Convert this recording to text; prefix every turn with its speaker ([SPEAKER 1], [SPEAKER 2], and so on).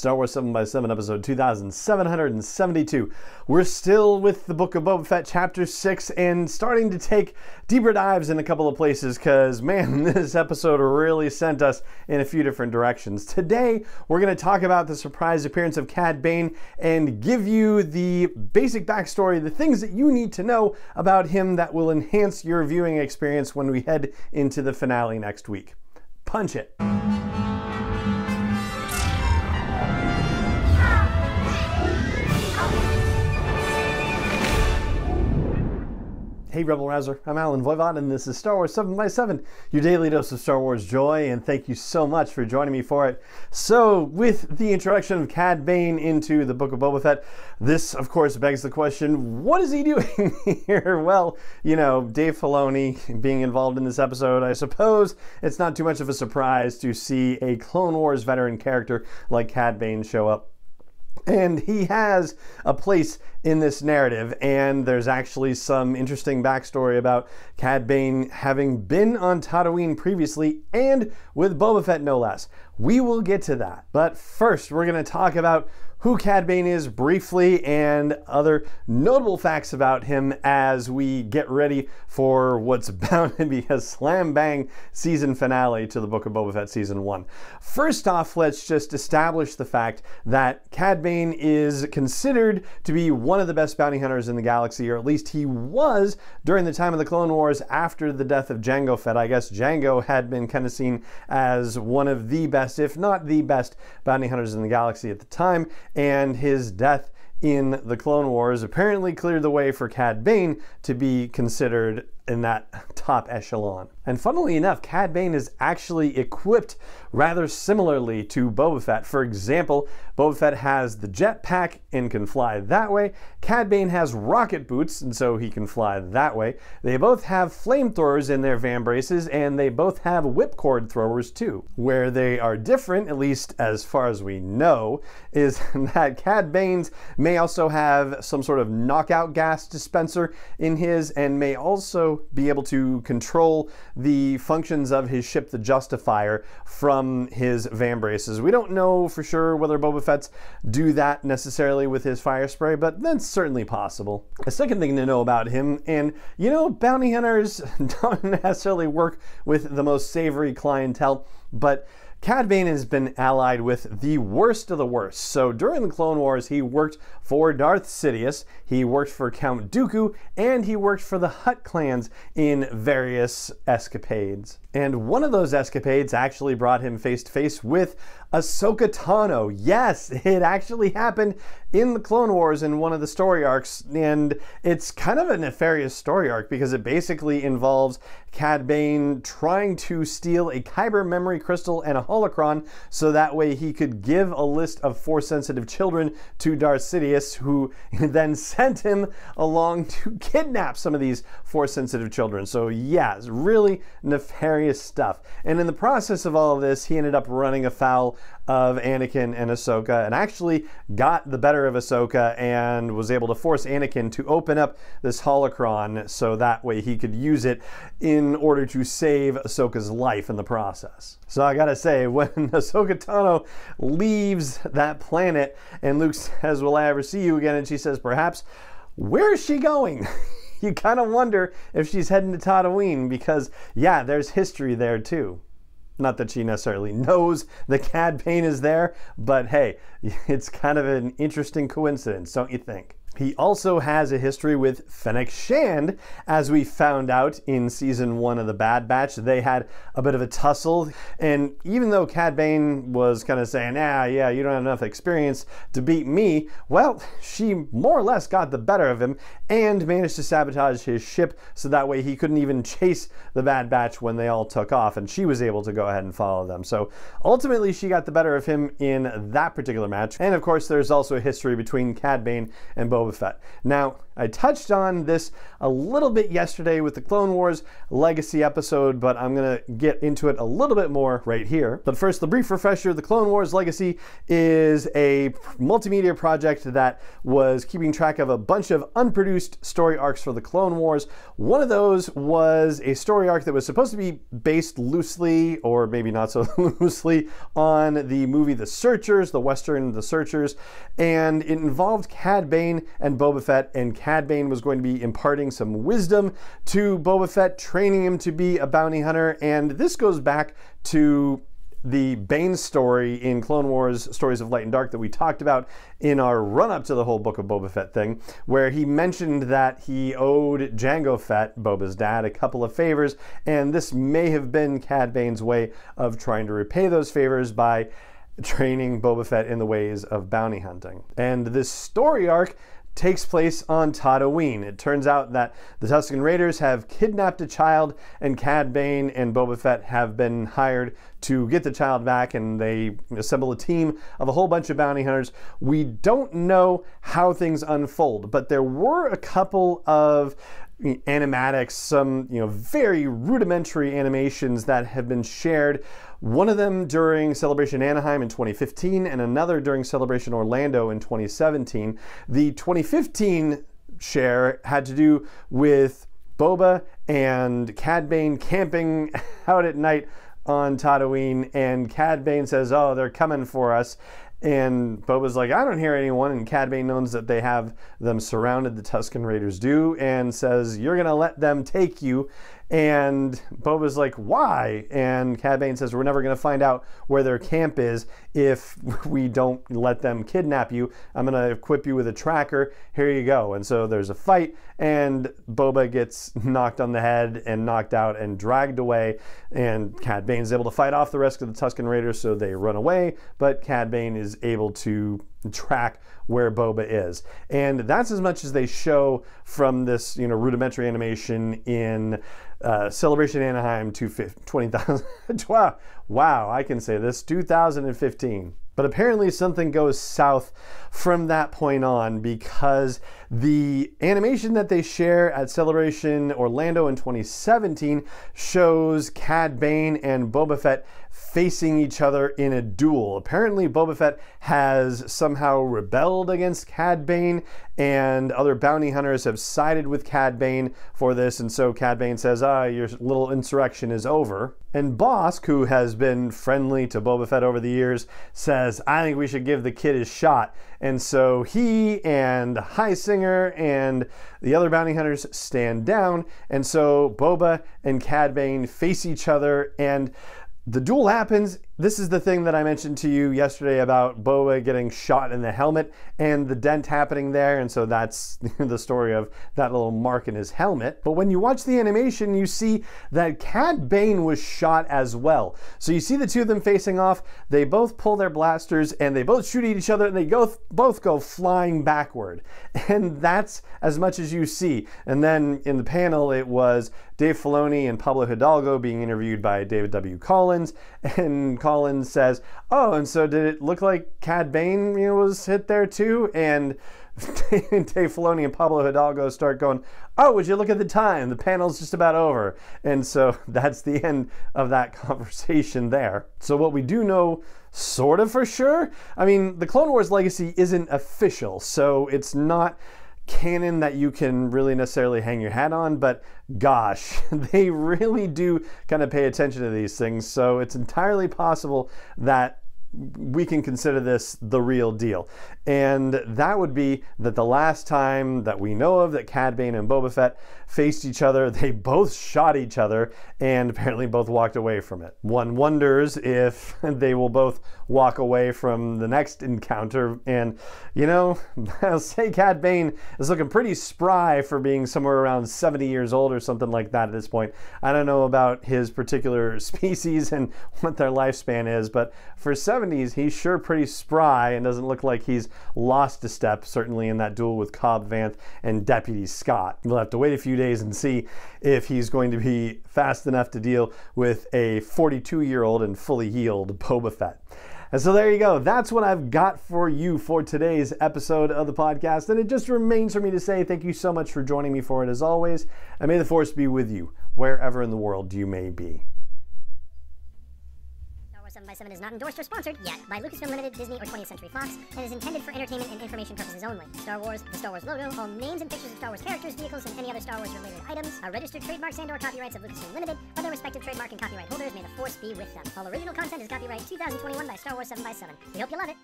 [SPEAKER 1] Star Wars 7x7, episode 2772. We're still with the Book of Boba Fett, chapter 6, and starting to take deeper dives in a couple of places, because, man, this episode really sent us in a few different directions. Today, we're going to talk about the surprise appearance of Cad Bane and give you the basic backstory, the things that you need to know about him that will enhance your viewing experience when we head into the finale next week. Punch it. Hey Rebel Rouser, I'm Alan Voivod, and this is Star Wars 7x7, your daily dose of Star Wars joy, and thank you so much for joining me for it. So, with the introduction of Cad Bane into the Book of Boba Fett, this, of course, begs the question, what is he doing here? Well, you know, Dave Filoni being involved in this episode, I suppose it's not too much of a surprise to see a Clone Wars veteran character like Cad Bane show up. And he has a place in this narrative, and there's actually some interesting backstory about Cad Bane having been on Tatooine previously, and with Boba Fett no less. We will get to that. But first, we're going to talk about who Cad Bane is briefly and other notable facts about him as we get ready for what's bound to be a slam-bang season finale to the Book of Boba Fett Season 1. First off, let's just establish the fact that Cad Bane is considered to be one of the best bounty hunters in the galaxy, or at least he was during the time of the Clone Wars after the death of Jango Fett. I guess Jango had been kind of seen as one of the best, if not the best, bounty hunters in the galaxy at the time, and his death in the Clone Wars apparently cleared the way for Cad Bane to be considered in that top echelon. And funnily enough, Cad Bane is actually equipped rather similarly to Boba Fett. For example, Boba Fett has the jetpack and can fly that way. Cad Bane has rocket boots, and so he can fly that way. They both have flamethrowers in their van braces, and they both have whipcord throwers too. Where they are different, at least as far as we know, is that Cad Bane's may also have some sort of knockout gas dispenser in his, and may also be able to control the functions of his ship, the Justifier, from his van braces. We don't know for sure whether Boba Fett's do that necessarily with his fire spray, but that's certainly possible. A second thing to know about him, and you know, bounty hunters don't necessarily work with the most savory clientele, but Cad Bane has been allied with the worst of the worst. So during the Clone Wars, he worked for Darth Sidious, he worked for Count Dooku, and he worked for the Hutt clans in various escapades. And one of those escapades actually brought him face to face with Ahsoka Tano. Yes, it actually happened in the Clone Wars in one of the story arcs, and it's kind of a nefarious story arc because it basically involves Cad Bane trying to steal a Kyber memory crystal and a holocron so that way he could give a list of Force-sensitive children to Darth Sidious, who then sent him along to kidnap some of these Force-sensitive children. So yeah, it's really nefarious stuff. And in the process of all of this, he ended up running afoul of Anakin and Ahsoka, and actually got the better of Ahsoka and was able to force Anakin to open up this holocron so that way he could use it in order to save Ahsoka's life in the process. So I gotta say, when Ahsoka Tano leaves that planet and Luke says, "Will I ever see you again?" and she says, "Perhaps," where is she going? You kind of wonder if she's heading to Tatooine, because yeah, there's history there too. Not that she necessarily knows that Cad Bane is there, but hey, it's kind of an interesting coincidence, don't you think? He also has a history with Fennec Shand, as we found out in Season 1 of The Bad Batch. They had a bit of a tussle, and even though Cad Bane was kind of saying, yeah, you don't have enough experience to beat me, well, she more or less got the better of him and managed to sabotage his ship so that way he couldn't even chase the Bad Batch when they all took off, and she was able to go ahead and follow them. So ultimately, she got the better of him in that particular match. And of course, there's also a history between Cad Bane and Boba Boba Fett. Now, I touched on this a little bit yesterday with the Clone Wars Legacy episode, but I'm going to get into it a little bit more right here. But first, the brief refresher. The Clone Wars Legacy is a multimedia project that was keeping track of a bunch of unproduced story arcs for the Clone Wars. One of those was a story arc that was supposed to be based loosely, or maybe not so loosely, on the movie The Searchers, the Western The Searchers, and it involved Cad Bane and Boba Fett, and Cad Bane was going to be imparting some wisdom to Boba Fett, training him to be a bounty hunter, and this goes back to the Bane story in Clone Wars Stories of Light and Dark that we talked about in our run-up to the whole Book of Boba Fett thing, where he mentioned that he owed Jango Fett, Boba's dad, a couple of favors, and this may have been Cad Bane's way of trying to repay those favors by training Boba Fett in the ways of bounty hunting. And this story arc takes place on Tatooine. It turns out that the Tusken Raiders have kidnapped a child, and Cad Bane and Boba Fett have been hired to get the child back, and they assemble a team of a whole bunch of bounty hunters. We don't know how things unfold, but there were a couple of animatics, some very rudimentary animations that have been shared. One of them during Celebration Anaheim in 2015 and another during Celebration Orlando in 2017. The 2015 share had to do with Boba and Cad Bane camping out at night on Tatooine, and Cad Bane says, "Oh, they're coming for us." And Boba's like, "I don't hear anyone," and Cad Bane knows that they have them surrounded, the Tusken Raiders do, and says, "You're gonna let them take you." And Boba's like, "Why?" And Cad Bane says, "We're never gonna find out where their camp is if we don't let them kidnap you. I'm gonna equip you with a tracker. Here you go." And so there's a fight, and Boba gets knocked on the head and knocked out and dragged away, and Cad Bane is able to fight off the rest of the Tusken Raiders, so they run away, but Cad Bane is able to track where Boba is. And that's as much as they show from this rudimentary animation in Celebration Anaheim 20,000. Wow, I can say this, 2015. But apparently something goes south from that point on, because the animation that they share at Celebration Orlando in 2017 shows Cad Bane and Boba Fett facing each other in a duel. Apparently Boba Fett has somehow rebelled against Cad Bane, and other bounty hunters have sided with Cad Bane for this, and so Cad Bane says, "Your little insurrection is over." And Bosk, who has been friendly to Boba Fett over the years, says, "I think we should give the kid his shot." And so he and Highsinger and the other bounty hunters stand down, and so Boba and Cad Bane face each other, and the duel happens. This is the thing that I mentioned to you yesterday about Boba getting shot in the helmet and the dent happening there, and so that's the story of that little mark in his helmet. But when you watch the animation, you see that Cad Bane was shot as well. So you see the two of them facing off, they both pull their blasters, and they both shoot at each other, and they both go flying backward. And that's as much as you see. And then in the panel, it was Dave Filoni and Pablo Hidalgo being interviewed by David W. Collins, and Collins says, "Oh, and so did it look like Cad Bane was hit there too?" And Dave Filoni and Pablo Hidalgo start going, "Oh, would you look at the time? The panel's just about over." And so that's the end of that conversation there. So what we do know sort of for sure, I mean, the Clone Wars Legacy isn't official, so it's not canon that you can really necessarily hang your hat on, but gosh, they really do kind of pay attention to these things, so it's entirely possible that we can consider this the real deal. And that would be that the last time that we know of that Cad Bane and Boba Fett faced each other, they both shot each other and apparently both walked away from it. One wonders if they will both walk away from the next encounter. And I'll say Cad Bane is looking pretty spry for being somewhere around 70 years old or something like that at this point. I don't know about his particular species and what their lifespan is, but for 70s, he's sure pretty spry and doesn't look like he's lost a step, certainly in that duel with Cobb Vanth and Deputy Scott. We'll have to wait a few days and see if he's going to be fast enough to deal with a 42-year-old and fully healed Boba Fett. And so there you go. That's what I've got for you for today's episode of the podcast. And it just remains for me to say thank you so much for joining me for it as always. And may the Force be with you wherever in the world you may be.
[SPEAKER 2] 7x7 is not endorsed or sponsored yet by Lucasfilm Limited, Disney, or 20th Century Fox, and is intended for entertainment and information purposes only. Star Wars, the Star Wars logo, all names and pictures of Star Wars characters, vehicles, and any other Star Wars-related items are registered trademarks and/or copyrights of Lucasfilm Limited, or their respective trademark and copyright holders. May the Force be with them. All original content is copyright 2021 by Star Wars 7x7. We hope you love it.